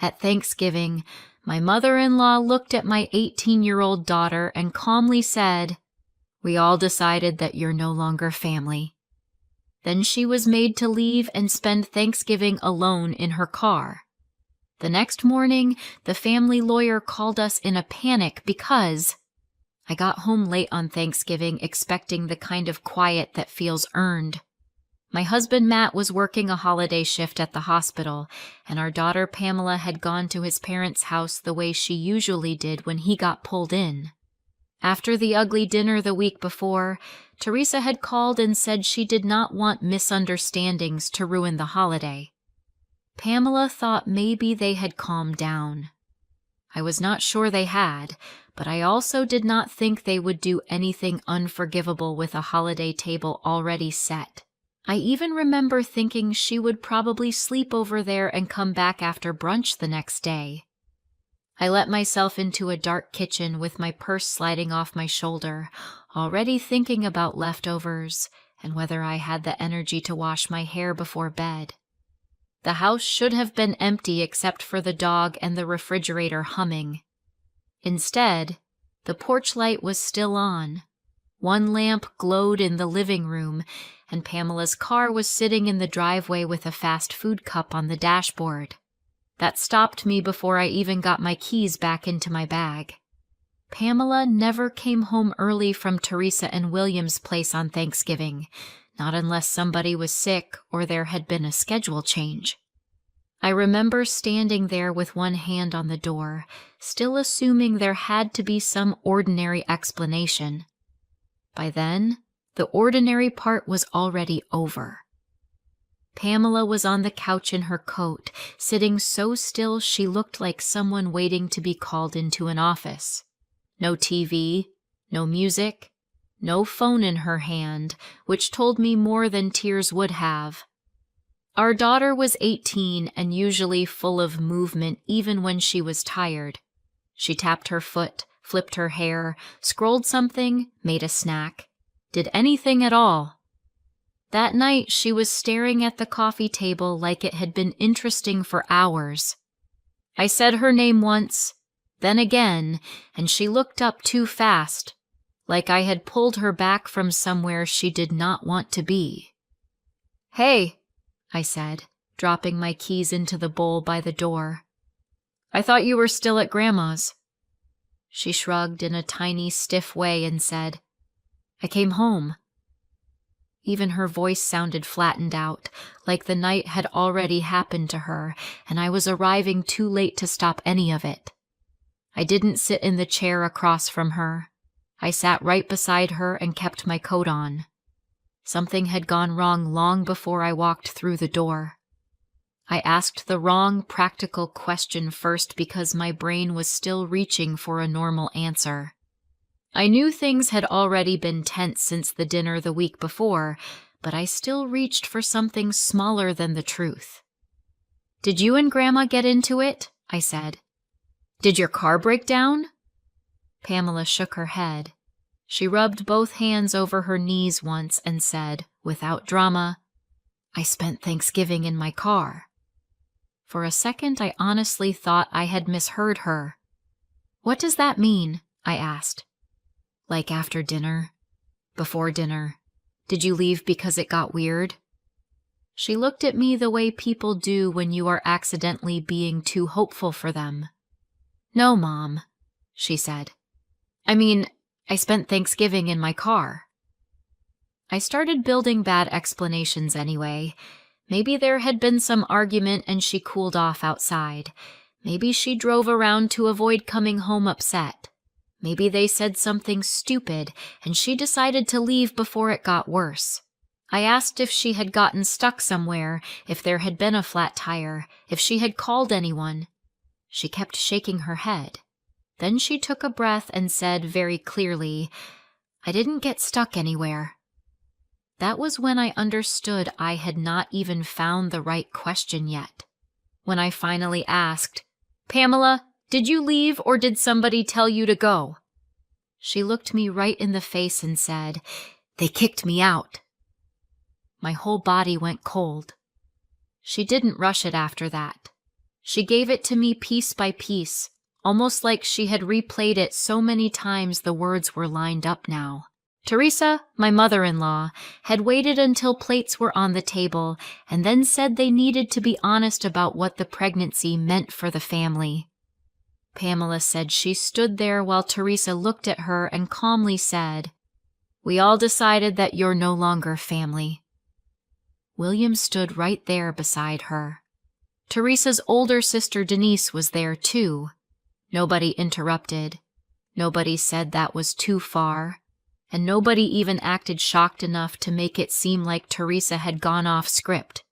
At Thanksgiving, my mother-in-law looked at my 18-year-old daughter and calmly said, "We all decided that you're no longer family." Then she was made to leave and spend Thanksgiving alone in her car. The next morning, the family lawyer called us in a panic because I got home late on Thanksgiving expecting the kind of quiet that feels earned. My husband Matt was working a holiday shift at the hospital, and our daughter Pamela had gone to his parents' house the way she usually did when he got pulled in. After the ugly dinner the week before, Teresa had called and said she did not want misunderstandings to ruin the holiday. Pamela thought maybe they had calmed down. I was not sure they had, but I also did not think they would do anything unforgivable with a holiday table already set. I even remember thinking she would probably sleep over there and come back after brunch the next day. I let myself into a dark kitchen with my purse sliding off my shoulder, already thinking about leftovers and whether I had the energy to wash my hair before bed. The house should have been empty except for the dog and the refrigerator humming. Instead, the porch light was still on. One lamp glowed in the living room, and Pamela's car was sitting in the driveway with a fast food cup on the dashboard. That stopped me before I even got my keys back into my bag. Pamela never came home early from Teresa and William's place on Thanksgiving, not unless somebody was sick or there had been a schedule change. I remember standing there with one hand on the door, still assuming there had to be some ordinary explanation. By then, the ordinary part was already over. Pamela was on the couch in her coat, sitting so still she looked like someone waiting to be called into an office. No TV, no music, no phone in her hand, which told me more than tears would have. Our daughter was 18 and usually full of movement even when she was tired. She tapped her foot, flipped her hair, scrolled something, made a snack, did anything at all. That night she was staring at the coffee table like it had been interesting for hours. I said her name once, then again, and she looked up too fast, like I had pulled her back from somewhere she did not want to be. "Hey," I said, dropping my keys into the bowl by the door. "I thought you were still at Grandma's." She shrugged in a tiny, stiff way and said, "I came home." Even her voice sounded flattened out, like the night had already happened to her, and I was arriving too late to stop any of it. I didn't sit in the chair across from her. I sat right beside her and kept my coat on. Something had gone wrong long before I walked through the door. I asked the wrong practical question first because my brain was still reaching for a normal answer. I knew things had already been tense since the dinner the week before, but I still reached for something smaller than the truth. "Did you and Grandma get into it?" I said. "Did your car break down?" Pamela shook her head. She rubbed both hands over her knees once and said, without drama, "I spent Thanksgiving in my car." For a second, I honestly thought I had misheard her. "What does that mean?" I asked. "Like after dinner? Before dinner? Did you leave because it got weird?" She looked at me the way people do when you are accidentally being too hopeful for them. "No, Mom," she said. "I mean, I spent Thanksgiving in my car." I started building bad explanations anyway. Maybe there had been some argument and she cooled off outside. Maybe she drove around to avoid coming home upset. Maybe they said something stupid and she decided to leave before it got worse. I asked if she had gotten stuck somewhere, if there had been a flat tire, if she had called anyone. She kept shaking her head. Then she took a breath and said very clearly, "I didn't get stuck anywhere." That was when I understood I had not even found the right question yet. When I finally asked, "Pamela, did you leave or did somebody tell you to go?" She looked me right in the face and said, "They kicked me out." My whole body went cold. She didn't rush it after that. She gave it to me piece by piece, almost like she had replayed it so many times the words were lined up now. Teresa, my mother-in-law, had waited until plates were on the table and then said they needed to be honest about what the pregnancy meant for the family. Pamela said she stood there while Teresa looked at her and calmly said, "We all decided that you're no longer family." William stood right there beside her. Teresa's older sister Denise was there too. Nobody interrupted. Nobody said that was too far. And nobody even acted shocked enough to make it seem like Teresa had gone off script.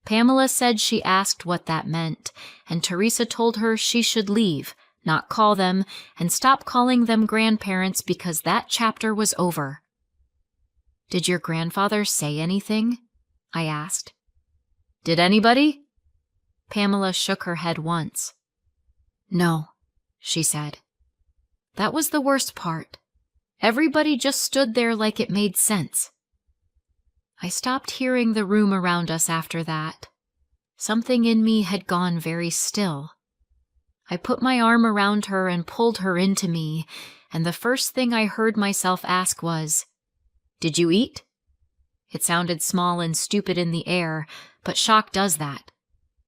Pamela said she asked what that meant, and Teresa told her she should leave, not call them, and stop calling them grandparents because that chapter was over. "Did your grandfather say anything?" I asked. "Did anybody?" Pamela shook her head once. "No," she said. That was the worst part. Everybody just stood there like it made sense. I stopped hearing the room around us after that. Something in me had gone very still. I put my arm around her and pulled her into me, and the first thing I heard myself ask was, "Did you eat?" It sounded small and stupid in the air, but shock does that.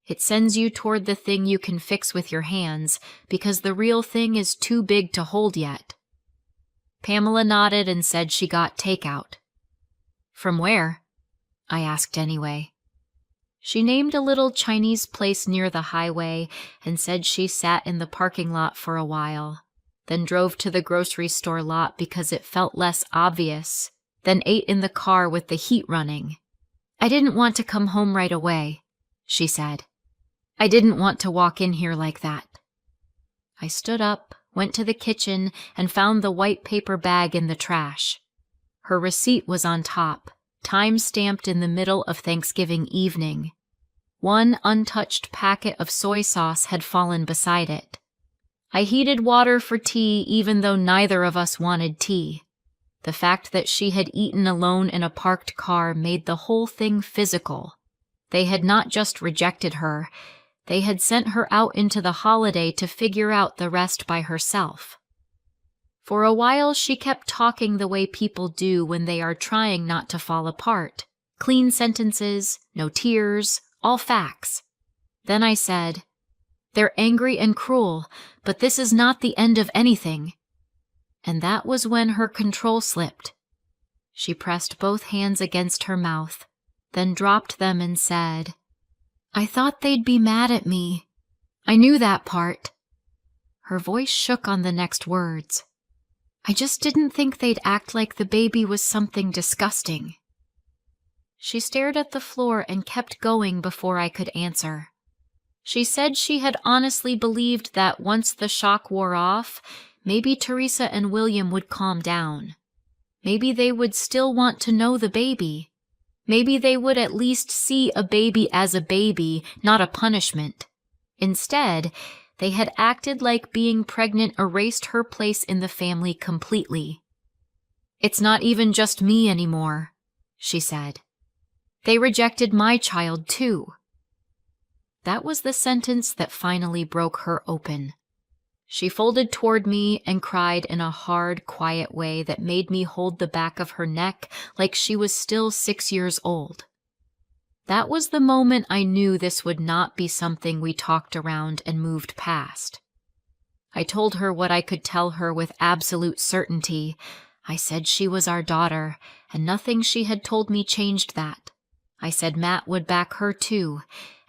It sends you toward the thing you can fix with your hands, because the real thing is too big to hold yet. Pamela nodded and said she got takeout. "From where?" I asked anyway. She named a little Chinese place near the highway and said she sat in the parking lot for a while, then drove to the grocery store lot because it felt less obvious, then ate in the car with the heat running. "I didn't want to come home right away," she said. "I didn't want to walk in here like that." I stood up, went to the kitchen, and found the white paper bag in the trash. Her receipt was on top, time-stamped in the middle of Thanksgiving evening. One untouched packet of soy sauce had fallen beside it. I heated water for tea even though neither of us wanted tea. The fact that she had eaten alone in a parked car made the whole thing physical. They had not just rejected her, they had sent her out into the holiday to figure out the rest by herself. For a while she kept talking the way people do when they are trying not to fall apart. Clean sentences, no tears, all facts. Then I said, "They're angry and cruel, but this is not the end of anything." And that was when her control slipped. She pressed both hands against her mouth, then dropped them and said, "I thought they'd be mad at me. I knew that part." Her voice shook on the next words. "I just didn't think they'd act like the baby was something disgusting." She stared at the floor and kept going before I could answer. She said she had honestly believed that once the shock wore off, maybe Teresa and William would calm down. Maybe they would still want to know the baby. Maybe they would at least see a baby as a baby, not a punishment. Instead, they had acted like being pregnant erased her place in the family completely. "It's not even just me anymore," she said. "They rejected my child too." That was the sentence that finally broke her open. She folded toward me and cried in a hard, quiet way that made me hold the back of her neck like she was still 6 years old. That was the moment I knew this would not be something we talked around and moved past. I told her what I could tell her with absolute certainty. I said she was our daughter, and nothing she had told me changed that. I said Matt would back her too,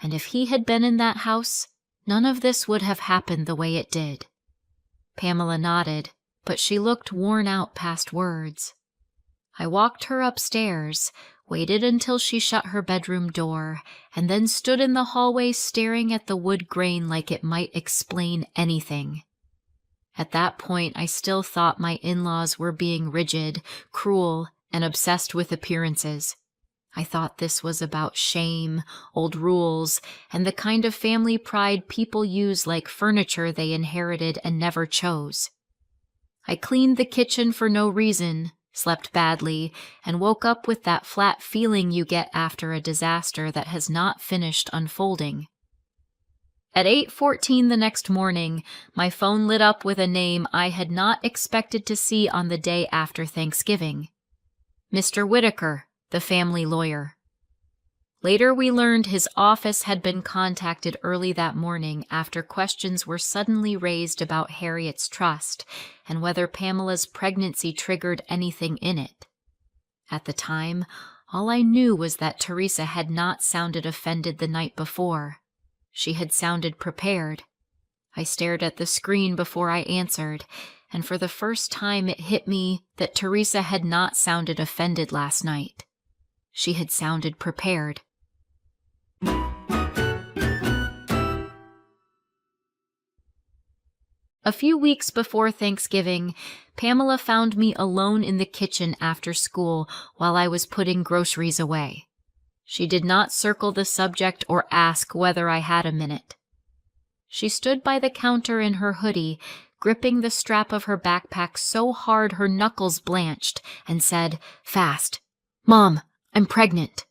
and if he had been in that house, none of this would have happened the way it did. Pamela nodded, but she looked worn out past words. I walked her upstairs, waited until she shut her bedroom door, and then stood in the hallway staring at the wood grain like it might explain anything. At that point, I still thought my in-laws were being rigid, cruel, and obsessed with appearances. I thought this was about shame, old rules, and the kind of family pride people use like furniture they inherited and never chose. I cleaned the kitchen for no reason, slept badly, and woke up with that flat feeling you get after a disaster that has not finished unfolding. At 8:14 the next morning, my phone lit up with a name I had not expected to see on the day after Thanksgiving. Mr. Whitaker, the family lawyer. Later we learned his office had been contacted early that morning after questions were suddenly raised about Harriet's trust and whether Pamela's pregnancy triggered anything in it. At the time, all I knew was that Teresa had not sounded offended the night before. She had sounded prepared. I stared at the screen before I answered, and for the first time it hit me that Teresa had not sounded offended last night. She had sounded prepared. A few weeks before Thanksgiving, Pamela found me alone in the kitchen after school while I was putting groceries away. She did not circle the subject or ask whether I had a minute. She stood by the counter in her hoodie, gripping the strap of her backpack so hard her knuckles blanched, and said, fast, "Mom, I'm pregnant."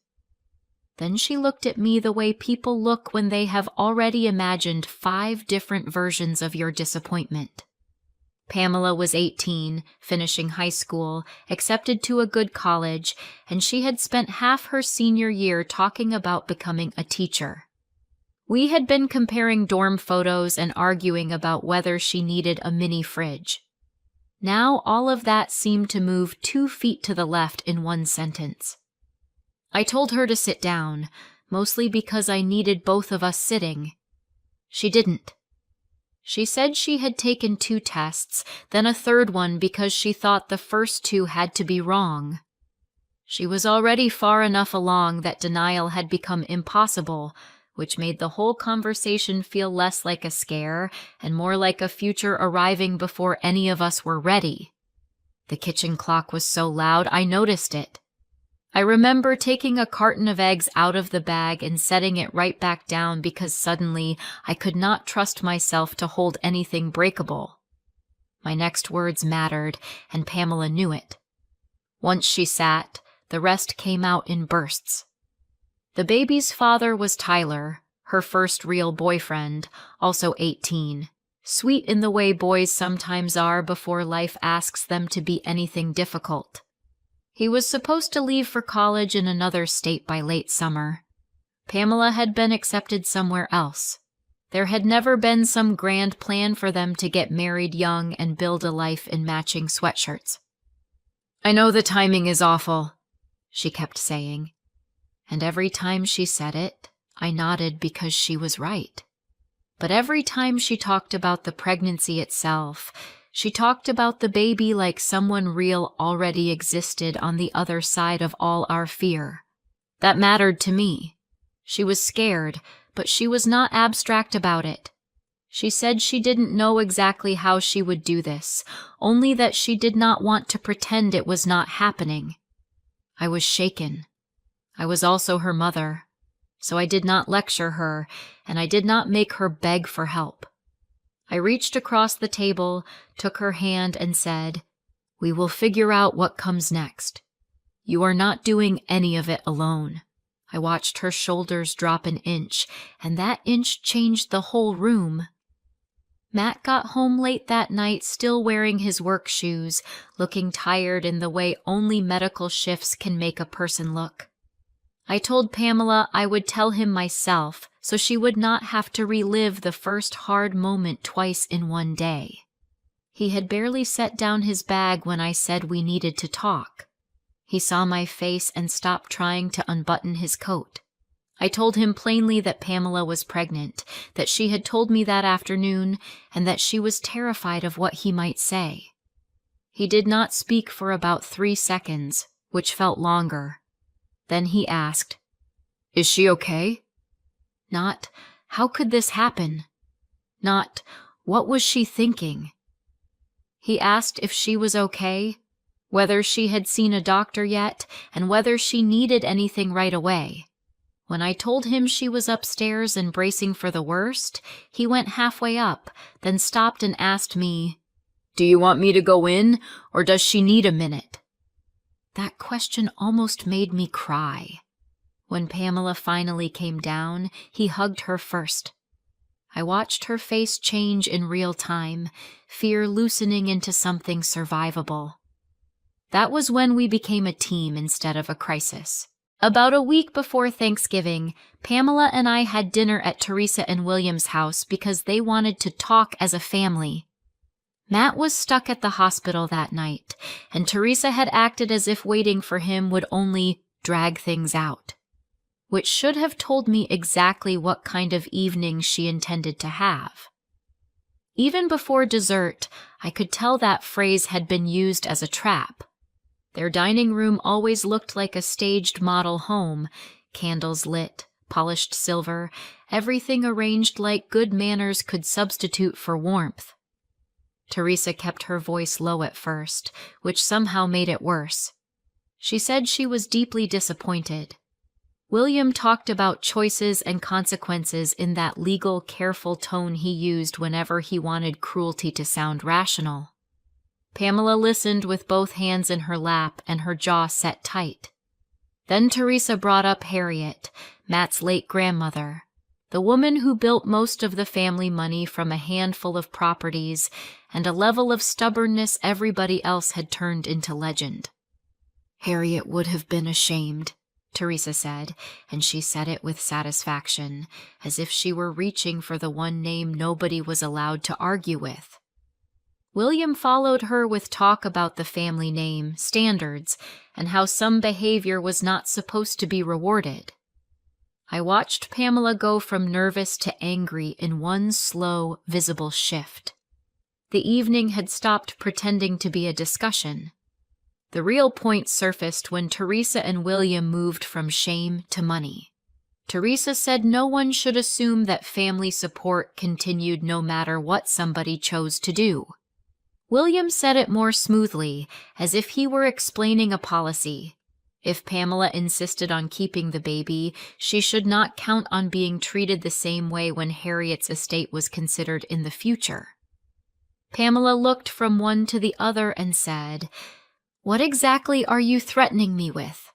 Then she looked at me the way people look when they have already imagined 5 different versions of your disappointment. Pamela was 18, finishing high school, accepted to a good college, and she had spent half her senior year talking about becoming a teacher. We had been comparing dorm photos and arguing about whether she needed a mini fridge. Now all of that seemed to move 2 feet to the left in one sentence. I told her to sit down, mostly because I needed both of us sitting. She didn't. She said she had taken 2 tests, then a third one because she thought the first 2 had to be wrong. She was already far enough along that denial had become impossible, which made the whole conversation feel less like a scare and more like a future arriving before any of us were ready. The kitchen clock was so loud I noticed it. I remember taking a carton of eggs out of the bag and setting it right back down because suddenly I could not trust myself to hold anything breakable. My next words mattered, and Pamela knew it. Once she sat, the rest came out in bursts. The baby's father was Tyler, her first real boyfriend, also 18, sweet in the way boys sometimes are before life asks them to be anything difficult. He was supposed to leave for college in another state by late summer. Pamela had been accepted somewhere else. There had never been some grand plan for them to get married young and build a life in matching sweatshirts. "I know the timing is awful," she kept saying. And every time she said it, I nodded because she was right. But every time she talked about the pregnancy itself, she talked about the baby like someone real already existed on the other side of all our fear. That mattered to me. She was scared, but she was not abstract about it. She said she didn't know exactly how she would do this, only that she did not want to pretend it was not happening. I was shaken. I was also her mother, so I did not lecture her, and I did not make her beg for help. I reached across the table, took her hand, and said, "We will figure out what comes next. You are not doing any of it alone." I watched her shoulders drop an inch, and that inch changed the whole room. Matt got home late that night, still wearing his work shoes, looking tired in the way only medical shifts can make a person look. I told Pamela I would tell him myself, so she would not have to relive the first hard moment twice in one day. He had barely set down his bag when I said we needed to talk. He saw my face and stopped trying to unbutton his coat. I told him plainly that Pamela was pregnant, that she had told me that afternoon, and that she was terrified of what he might say. He did not speak for about 3 seconds, which felt longer. Then he asked, "Is she okay?" Not, "How could this happen?" Not, "What was she thinking?" He asked if she was okay, whether she had seen a doctor yet, and whether she needed anything right away. When I told him she was upstairs and bracing for the worst, he went halfway up, then stopped and asked me, "Do you want me to go in, or does she need a minute?" That question almost made me cry. When Pamela finally came down, he hugged her first. I watched her face change in real time, fear loosening into something survivable. That was when we became a team instead of a crisis. About a week before Thanksgiving, Pamela and I had dinner at Teresa and William's house because they wanted to talk as a family. Matt was stuck at the hospital that night, and Teresa had acted as if waiting for him would only drag things out, which should have told me exactly what kind of evening she intended to have. Even before dessert, I could tell that phrase had been used as a trap. Their dining room always looked like a staged model home, candles lit, polished silver, everything arranged like good manners could substitute for warmth. Teresa kept her voice low at first, which somehow made it worse. She said she was deeply disappointed. William talked about choices and consequences in that legal, careful tone he used whenever he wanted cruelty to sound rational. Pamela listened with both hands in her lap and her jaw set tight. Then Teresa brought up Harriet, Matt's late grandmother, the woman who built most of the family money from a handful of properties and a level of stubbornness everybody else had turned into legend. Harriet would have been ashamed, Teresa said, and she said it with satisfaction, as if she were reaching for the one name nobody was allowed to argue with. William followed her with talk about the family name, standards, and how some behavior was not supposed to be rewarded. I watched Pamela go from nervous to angry in one slow, visible shift. The evening had stopped pretending to be a discussion. The real point surfaced when Teresa and William moved from shame to money. Teresa said no one should assume that family support continued no matter what somebody chose to do. William said it more smoothly, as if he were explaining a policy. If Pamela insisted on keeping the baby, she should not count on being treated the same way when Harriet's estate was considered in the future. Pamela looked from one to the other and said, "What exactly are you threatening me with?"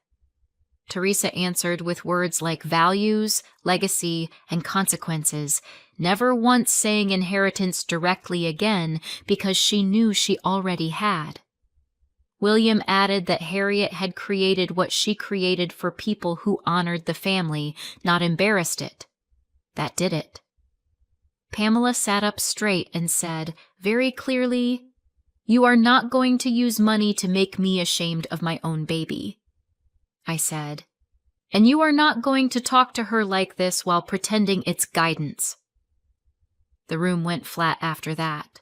Teresa answered with words like values, legacy, and consequences, never once saying inheritance directly again because she knew she already had. William added that Harriet had created what she created for people who honored the family, not embarrassed it. That did it. Pamela sat up straight and said, very clearly, "You are not going to use money to make me ashamed of my own baby." I said, "And you are not going to talk to her like this while pretending it's guidance." The room went flat after that.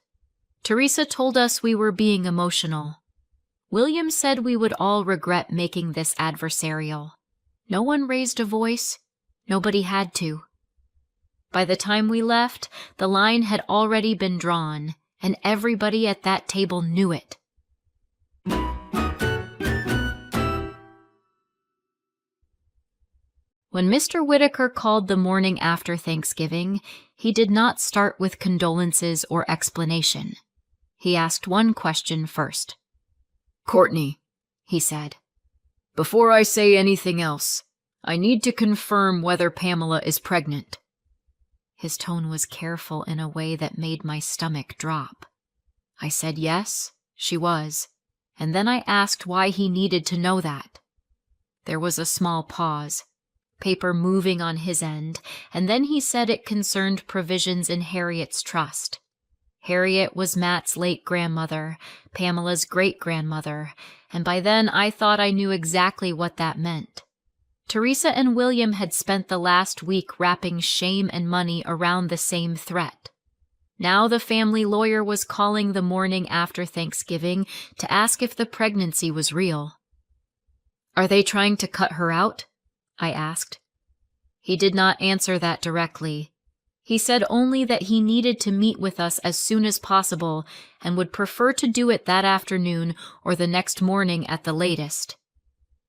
Teresa told us we were being emotional. William said we would all regret making this adversarial. No one raised a voice. Nobody had to. By the time we left, the line had already been drawn, and everybody at that table knew it. When Mr. Whitaker called the morning after Thanksgiving, he did not start with condolences or explanation. He asked one question first. "Courtney," he said, "before I say anything else, I need to confirm whether Pamela is pregnant." His tone was careful in a way that made my stomach drop. I said yes, she was, and then I asked why he needed to know that. There was a small pause, paper moving on his end, and then he said it concerned provisions in Harriet's trust. Harriet was Matt's late grandmother, Pamela's great-grandmother, and by then I thought I knew exactly what that meant. Teresa and William had spent the last week wrapping shame and money around the same threat. Now the family lawyer was calling the morning after Thanksgiving to ask if the pregnancy was real. "Are they trying to cut her out?" I asked. He did not answer that directly. He said only that he needed to meet with us as soon as possible and would prefer to do it that afternoon or the next morning at the latest.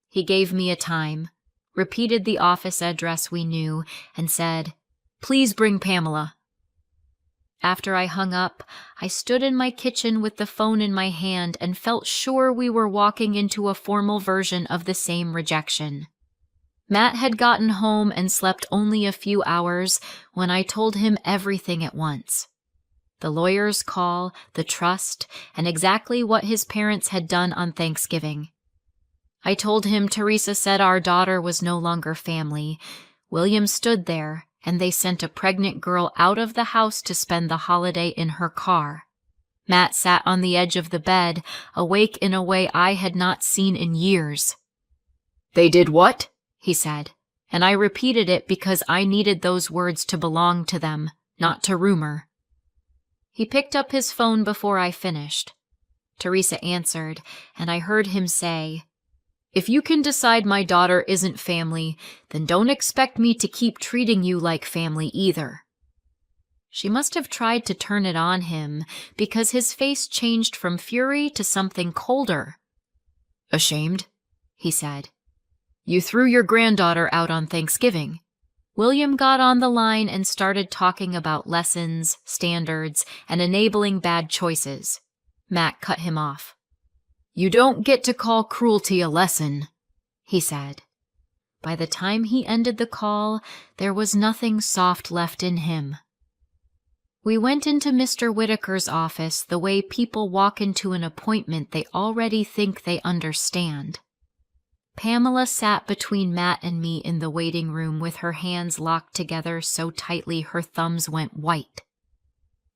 He gave me a time, repeated the office address we knew, and said, "Please bring Pamela." After I hung up, I stood in my kitchen with the phone in my hand and felt sure we were walking into a formal version of the same rejection. Matt had gotten home and slept only a few hours when I told him everything at once. The lawyer's call, the trust, and exactly what his parents had done on Thanksgiving. I told him Teresa said our daughter was no longer family. William stood there, and they sent a pregnant girl out of the house to spend the holiday in her car. Matt sat on the edge of the bed, awake in a way I had not seen in years. "They did what?" he said, and I repeated it because I needed those words to belong to them, not to rumor. He picked up his phone before I finished. Teresa answered, and I heard him say, "If you can decide my daughter isn't family, then don't expect me to keep treating you like family either." She must have tried to turn it on him, because his face changed from fury to something colder. "Ashamed?" he said. "You threw your granddaughter out on Thanksgiving." William got on the line and started talking about lessons, standards, and enabling bad choices. Matt cut him off. "You don't get to call cruelty a lesson," he said. By the time he ended the call, there was nothing soft left in him. We went into Mr. Whitaker's office the way people walk into an appointment they already think they understand. Pamela sat between Matt and me in the waiting room with her hands locked together so tightly her thumbs went white.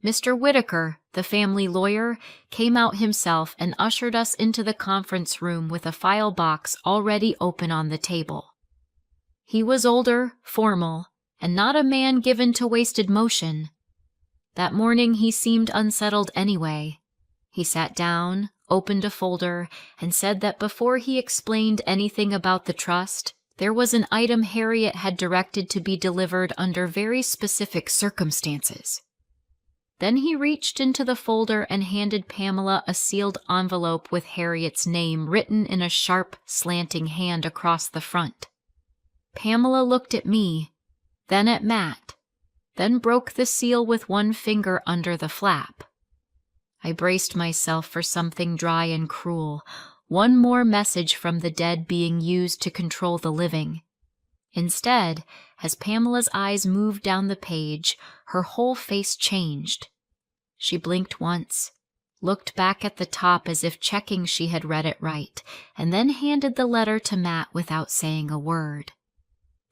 Mr. Whitaker, the family lawyer, came out himself and ushered us into the conference room with a file box already open on the table. He was older, formal, and not a man given to wasted motion. That morning he seemed unsettled anyway. He sat down, opened a folder, and said that before he explained anything about the trust, there was an item Harriet had directed to be delivered under very specific circumstances. Then he reached into the folder and handed Pamela a sealed envelope with Harriet's name written in a sharp, slanting hand across the front. Pamela looked at me, then at Matt, then broke the seal with one finger under the flap. I braced myself for something dry and cruel, one more message from the dead being used to control the living. Instead, as Pamela's eyes moved down the page, her whole face changed. She blinked once, looked back at the top as if checking she had read it right, and then handed the letter to Matt without saying a word.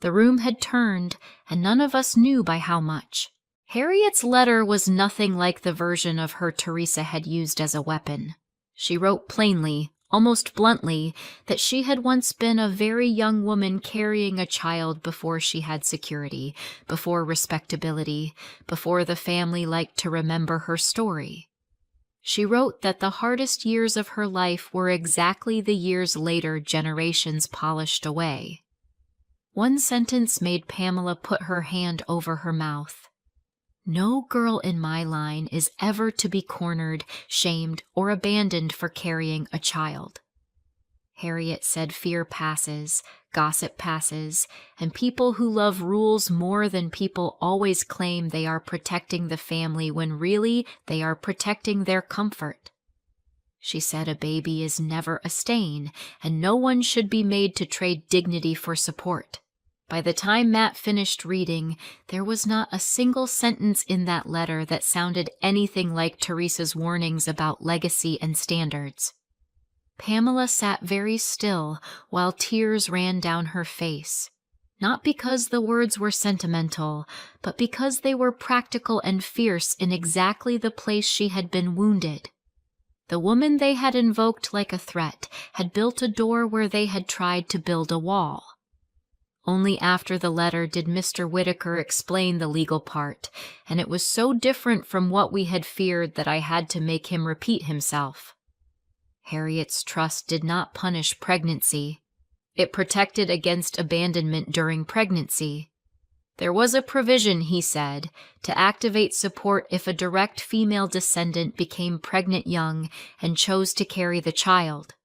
The room had turned, and none of us knew by how much. Harriet's letter was nothing like the version of her Teresa had used as a weapon. She wrote plainly, almost bluntly, that she had once been a very young woman carrying a child before she had security, before respectability, before the family liked to remember her story. She wrote that the hardest years of her life were exactly the years later generations polished away. One sentence made Pamela put her hand over her mouth. "No girl in my line is ever to be cornered, shamed, or abandoned for carrying a child." Harriet said fear passes, gossip passes, and people who love rules more than people always claim they are protecting the family when really they are protecting their comfort. She said a baby is never a stain, and no one should be made to trade dignity for support. By the time Matt finished reading, there was not a single sentence in that letter that sounded anything like Teresa's warnings about legacy and standards. Pamela sat very still while tears ran down her face, not because the words were sentimental, but because they were practical and fierce in exactly the place she had been wounded. The woman they had invoked like a threat had built a door where they had tried to build a wall. Only after the letter did Mr. Whitaker explain the legal part, and it was so different from what we had feared that I had to make him repeat himself. Harriet's trust did not punish pregnancy. It protected against abandonment during pregnancy. There was a provision, he said, to activate support if a direct female descendant became pregnant young and chose to carry the child.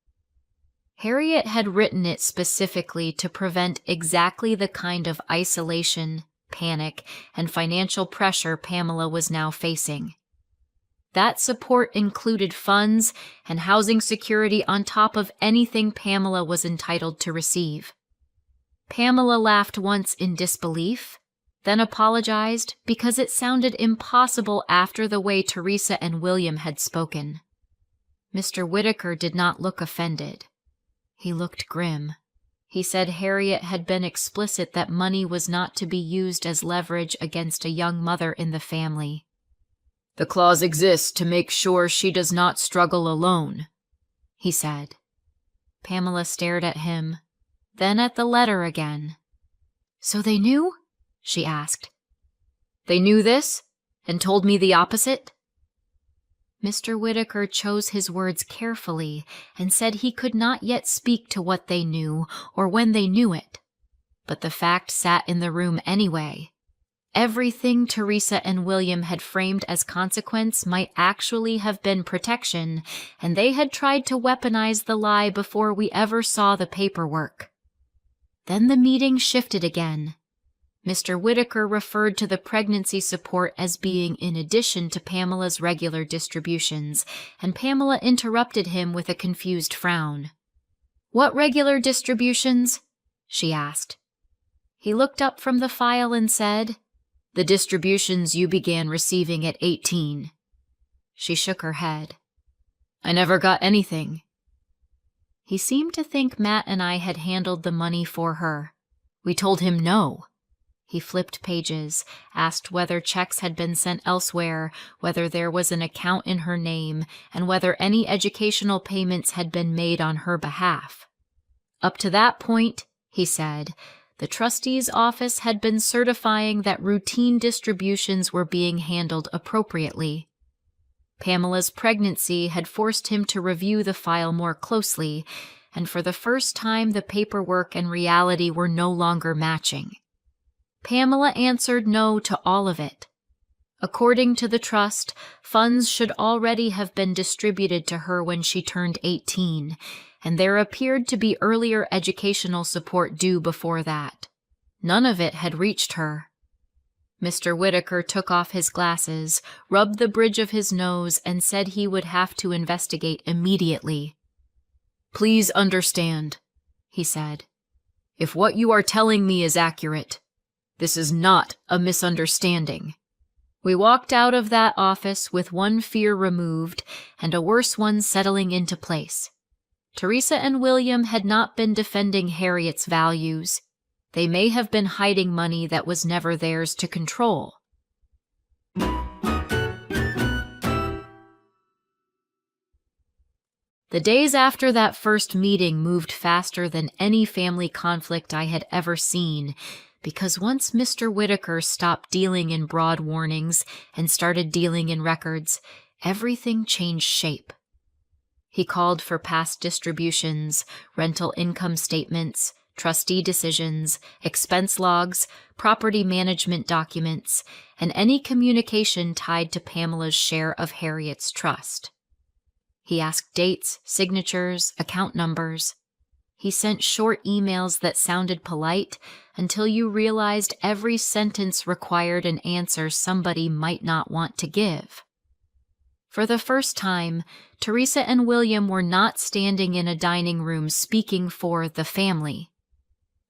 Harriet had written it specifically to prevent exactly the kind of isolation, panic, and financial pressure Pamela was now facing. That support included funds and housing security on top of anything Pamela was entitled to receive. Pamela laughed once in disbelief, then apologized because it sounded impossible after the way Teresa and William had spoken. Mr. Whitaker did not look offended. He looked grim. He said Harriet had been explicit that money was not to be used as leverage against a young mother in the family. "The clause exists to make sure she does not struggle alone," he said. Pamela stared at him, then at the letter again. "So they knew?" she asked. "They knew this, and told me the opposite?" Mr. Whitaker chose his words carefully and said he could not yet speak to what they knew or when they knew it. But the fact sat in the room anyway. Everything Teresa and William had framed as consequence might actually have been protection, and they had tried to weaponize the lie before we ever saw the paperwork. Then the meeting shifted again. Mr. Whitaker referred to the pregnancy support as being in addition to Pamela's regular distributions, and Pamela interrupted him with a confused frown. "What regular distributions?" she asked. He looked up from the file and said, "The distributions you began receiving at 18. She shook her head. "I never got anything." He seemed to think Matt and I had handled the money for her. We told him no. He flipped pages, asked whether checks had been sent elsewhere, whether there was an account in her name, and whether any educational payments had been made on her behalf. Up to that point, he said, the trustee's office had been certifying that routine distributions were being handled appropriately. Pamela's pregnancy had forced him to review the file more closely, and for the first time the paperwork and reality were no longer matching. Pamela answered no to all of it. According to the trust, funds should already have been distributed to her when she turned 18, and there appeared to be earlier educational support due before that. None of it had reached her. Mr. Whitaker took off his glasses, rubbed the bridge of his nose, and said he would have to investigate immediately. "Please understand," he said, "if what you are telling me is accurate, this is not a misunderstanding." We walked out of that office with one fear removed and a worse one settling into place. Teresa and William had not been defending Harriet's values. They may have been hiding money that was never theirs to control. The days after that first meeting moved faster than any family conflict I had ever seen, because once Mr. Whitaker stopped dealing in broad warnings and started dealing in records, everything changed shape. He called for past distributions, rental income statements, trustee decisions, expense logs, property management documents, and any communication tied to Pamela's share of Harriet's trust. He asked dates, signatures, account numbers. He sent short emails that sounded polite until you realized every sentence required an answer somebody might not want to give. For the first time, Teresa and William were not standing in a dining room speaking for the family.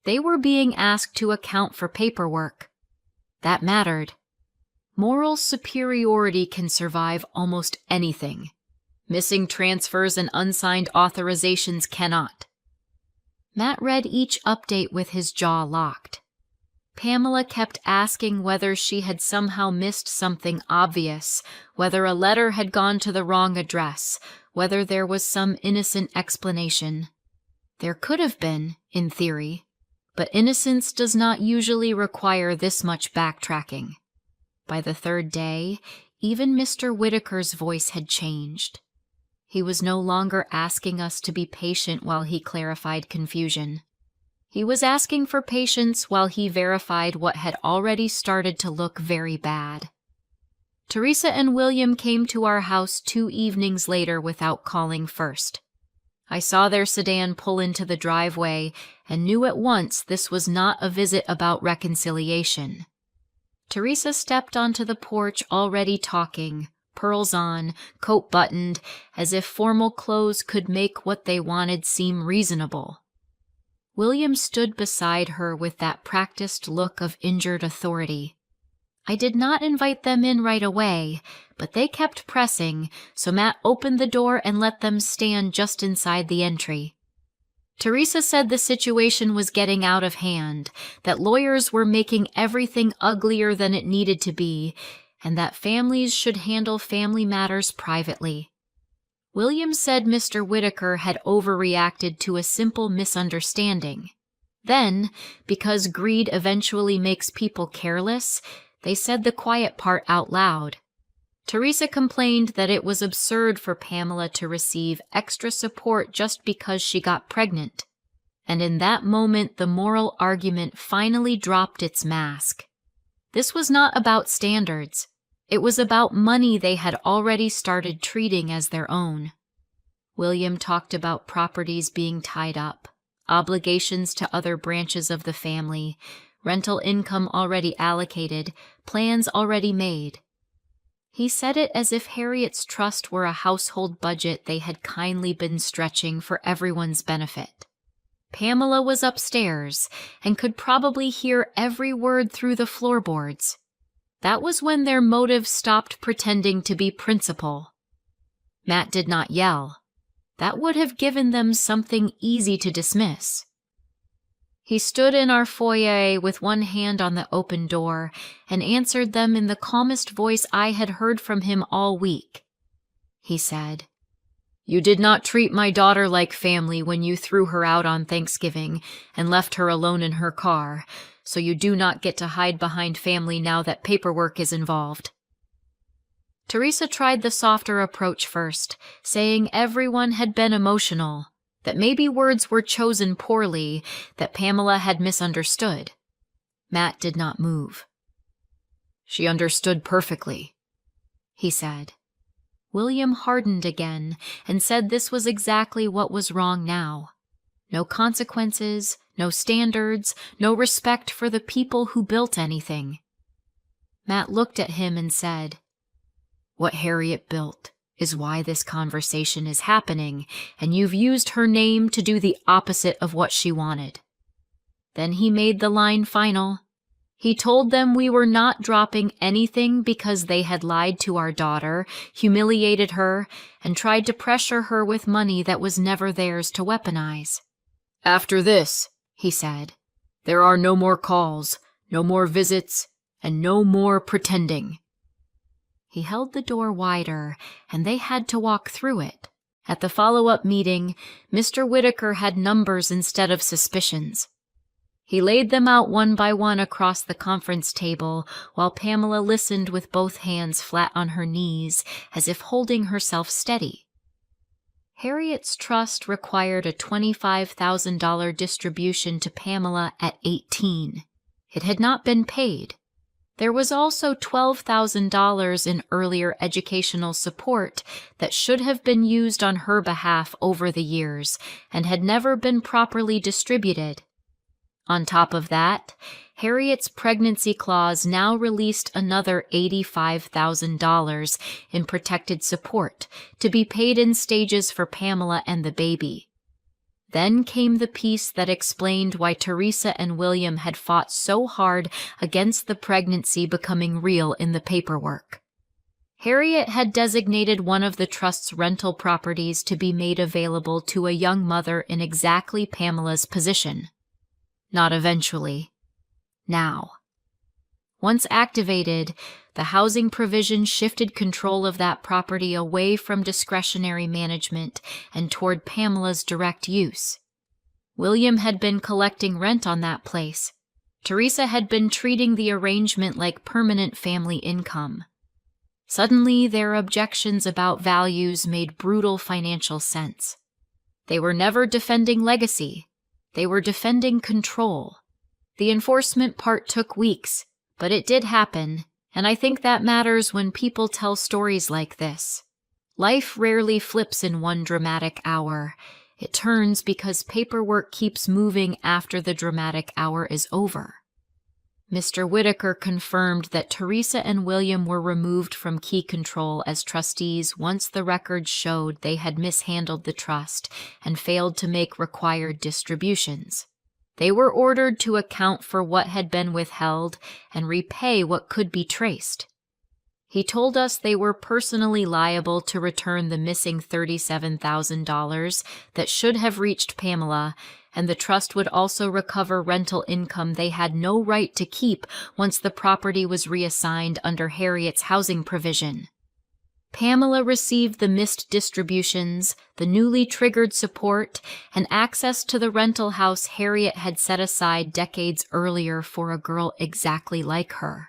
They were being asked to account for paperwork. That mattered. Moral superiority can survive almost anything. Missing transfers and unsigned authorizations cannot. Matt read each update with his jaw locked. Pamela kept asking whether she had somehow missed something obvious, whether a letter had gone to the wrong address, whether there was some innocent explanation. There could have been, in theory, but innocence does not usually require this much backtracking. By the third day, even Mr. Whitaker's voice had changed. He was no longer asking us to be patient while he clarified confusion. He was asking for patience while he verified what had already started to look very bad. Teresa and William came to our house 2 evenings later without calling first. I saw their sedan pull into the driveway and knew at once this was not a visit about reconciliation. Teresa stepped onto the porch already talking, pearls on, coat buttoned, as if formal clothes could make what they wanted seem reasonable. William stood beside her with that practiced look of injured authority. I did not invite them in right away, but they kept pressing, so Matt opened the door and let them stand just inside the entry. Teresa said the situation was getting out of hand, that lawyers were making everything uglier than it needed to be, and that families should handle family matters privately. William said Mr. Whitaker had overreacted to a simple misunderstanding. Then, because greed eventually makes people careless, they said the quiet part out loud. Teresa complained that it was absurd for Pamela to receive extra support just because she got pregnant, and in that moment the moral argument finally dropped its mask. This was not about standards. It was about money they had already started treating as their own. William talked about properties being tied up, obligations to other branches of the family, rental income already allocated, plans already made. He said it as if Harriet's trust were a household budget they had kindly been stretching for everyone's benefit. Pamela was upstairs and could probably hear every word through the floorboards. That was when their motive stopped pretending to be principle. Matt did not yell. That would have given them something easy to dismiss. He stood in our foyer with one hand on the open door and answered them in the calmest voice I had heard from him all week. He said, "You did not treat my daughter like family when you threw her out on Thanksgiving and left her alone in her car, so you do not get to hide behind family now that paperwork is involved." Teresa tried the softer approach first, saying everyone had been emotional, that maybe words were chosen poorly, that Pamela had misunderstood. Matt did not move. "She understood perfectly," he said. William hardened again and said this was exactly what was wrong now. No consequences, no standards, no respect for the people who built anything. Matt looked at him and said, "What Harriet built is why this conversation is happening, and you've used her name to do the opposite of what she wanted." Then he made the line final. He told them we were not dropping anything because they had lied to our daughter, humiliated her, and tried to pressure her with money that was never theirs to weaponize. "After this," he said, "there are no more calls, no more visits, and no more pretending." He held the door wider, and they had to walk through it. At the follow-up meeting, Mr. Whitaker had numbers instead of suspicions. He laid them out one by one across the conference table, while Pamela listened with both hands flat on her knees, as if holding herself steady. Harriet's trust required a $25,000 distribution to Pamela at 18. It had not been paid. There was also $12,000 in earlier educational support that should have been used on her behalf over the years and had never been properly distributed. On top of that, Harriet's pregnancy clause now released another $85,000 in protected support to be paid in stages for Pamela and the baby. Then came the piece that explained why Teresa and William had fought so hard against the pregnancy becoming real in the paperwork. Harriet had designated one of the trust's rental properties to be made available to a young mother in exactly Pamela's position. Not eventually. Now. Once activated, the housing provision shifted control of that property away from discretionary management and toward Pamela's direct use. William had been collecting rent on that place. Teresa had been treating the arrangement like permanent family income. Suddenly, their objections about values made brutal financial sense. They were never defending legacy. They were defending control. The enforcement part took weeks, but it did happen, and I think that matters when people tell stories like this. Life rarely flips in one dramatic hour. It turns because paperwork keeps moving after the dramatic hour is over. Mr. Whitaker confirmed that Teresa and William were removed from key control as trustees once the records showed they had mishandled the trust and failed to make required distributions. They were ordered to account for what had been withheld and repay what could be traced. He told us they were personally liable to return the missing $37,000 that should have reached Pamela, and the trust would also recover rental income they had no right to keep once the property was reassigned under Harriet's housing provision. Pamela received the missed distributions, the newly triggered support, and access to the rental house Harriet had set aside decades earlier for a girl exactly like her.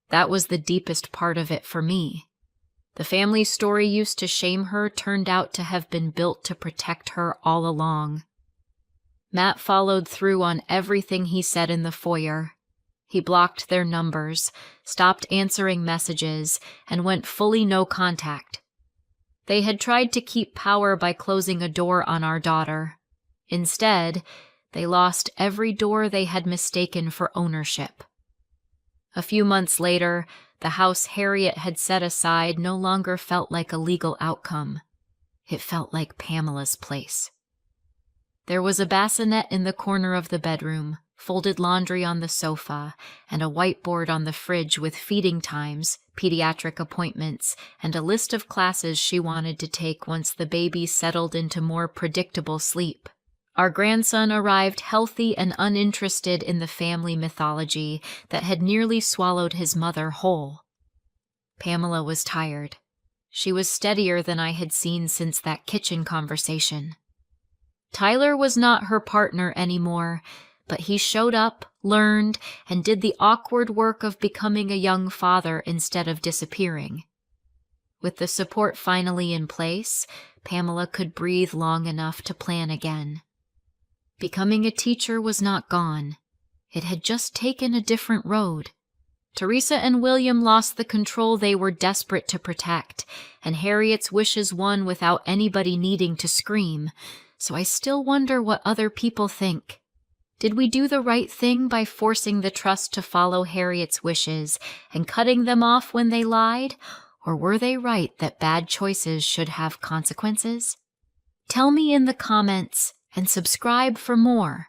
That was the deepest part of it for me. The family story used to shame her turned out to have been built to protect her all along. Matt followed through on everything he said in the foyer. He blocked their numbers, stopped answering messages, and went fully no contact. They had tried to keep power by closing a door on our daughter. Instead, they lost every door they had mistaken for ownership. A few months later, the house Harriet had set aside no longer felt like a legal outcome. It felt like Pamela's place. There was a bassinet in the corner of the bedroom, folded laundry on the sofa, and a whiteboard on the fridge with feeding times, pediatric appointments, and a list of classes she wanted to take once the baby settled into more predictable sleep. Our grandson arrived healthy and uninterested in the family mythology that had nearly swallowed his mother whole. Pamela was tired. She was steadier than I had seen since that kitchen conversation. Tyler was not her partner anymore, but he showed up, learned, and did the awkward work of becoming a young father instead of disappearing. With the support finally in place, Pamela could breathe long enough to plan again. Becoming a teacher was not gone. It had just taken a different road. Teresa and William lost the control they were desperate to protect, and Harriet's wishes won without anybody needing to scream, so I still wonder what other people think. Did we do the right thing by forcing the trust to follow Harriet's wishes and cutting them off when they lied, or were they right that bad choices should have consequences? Tell me in the comments, and subscribe for more.